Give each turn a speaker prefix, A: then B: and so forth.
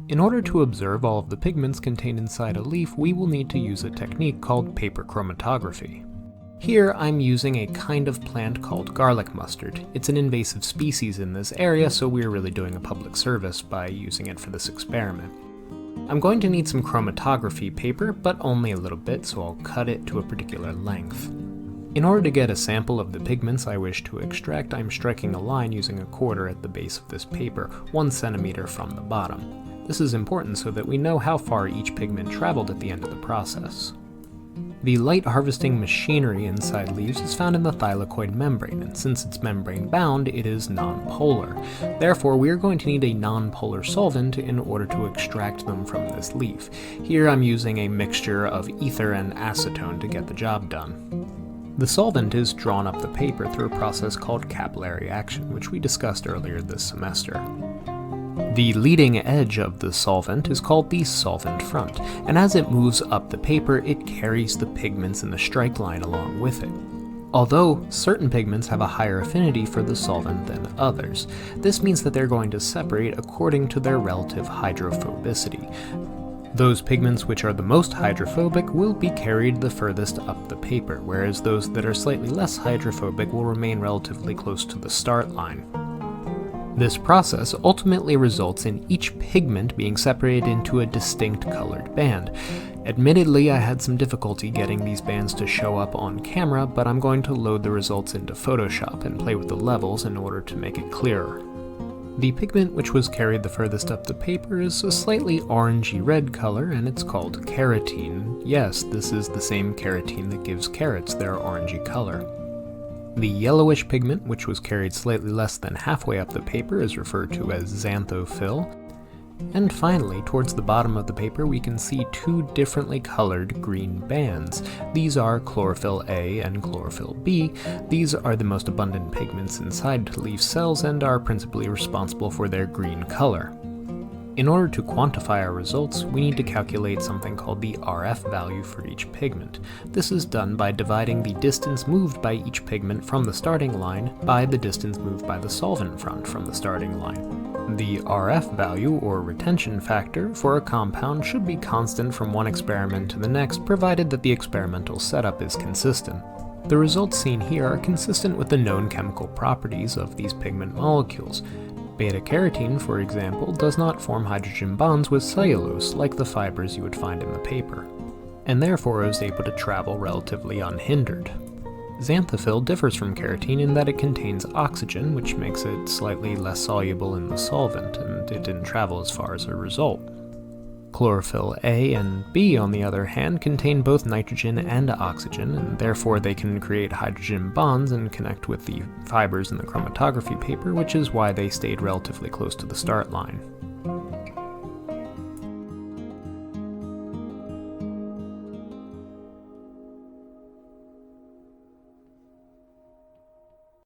A: In order to observe all of the pigments contained inside a leaf, we will need to use a technique called paper chromatography. Here I'm using a kind of plant called garlic mustard. It's an invasive species in this area, so we're really doing a public service by using it for this experiment. I'm going to need some chromatography paper, but only a little bit, so I'll cut it to a particular length. In order to get a sample of the pigments I wish to extract, I'm striking a line using a quarter at the base of this paper, 1 centimeter from the bottom. This is important so that we know how far each pigment traveled at the end of the process. The light harvesting machinery inside leaves is found in the thylakoid membrane, and since it's membrane bound, it is nonpolar. Therefore, we are going to need a nonpolar solvent in order to extract them from this leaf. Here I'm using a mixture of ether and acetone to get the job done. The solvent is drawn up the paper through a process called capillary action, which we discussed earlier this semester. The leading edge of the solvent is called the solvent front, and as it moves up the paper, it carries the pigments in the strike line along with it. Although certain pigments have a higher affinity for the solvent than others, this means that they're going to separate according to their relative hydrophobicity. Those pigments which are the most hydrophobic will be carried the furthest up the paper, whereas those that are slightly less hydrophobic will remain relatively close to the start line. This process ultimately results in each pigment being separated into a distinct colored band. Admittedly, I had some difficulty getting these bands to show up on camera, but I'm going to load the results into Photoshop and play with the levels in order to make it clearer. The pigment which was carried the furthest up the paper is a slightly orangey red color, and it's called carotene. Yes, this is the same carotene that gives carrots their orangey color. The yellowish pigment, which was carried slightly less than halfway up the paper, is referred to as xanthophyll. And finally, towards the bottom of the paper, we can see two differently colored green bands. These are chlorophyll A and chlorophyll B. These are the most abundant pigments inside leaf cells and are principally responsible for their green color. In order to quantify our results, we need to calculate something called the RF value for each pigment. This is done by dividing the distance moved by each pigment from the starting line by the distance moved by the solvent front from the starting line. The RF value, or retention factor, for a compound should be constant from one experiment to the next, provided that the experimental setup is consistent. The results seen here are consistent with the known chemical properties of these pigment molecules. Beta-carotene, for example, does not form hydrogen bonds with cellulose like the fibers you would find in the paper, and therefore is able to travel relatively unhindered. Xanthophyll differs from carotene in that it contains oxygen, which makes it slightly less soluble in the solvent, and it didn't travel as far as a result. Chlorophyll A and B, on the other hand, contain both nitrogen and oxygen, and therefore they can create hydrogen bonds and connect with the fibers in the chromatography paper, which is why they stayed relatively close to the start line.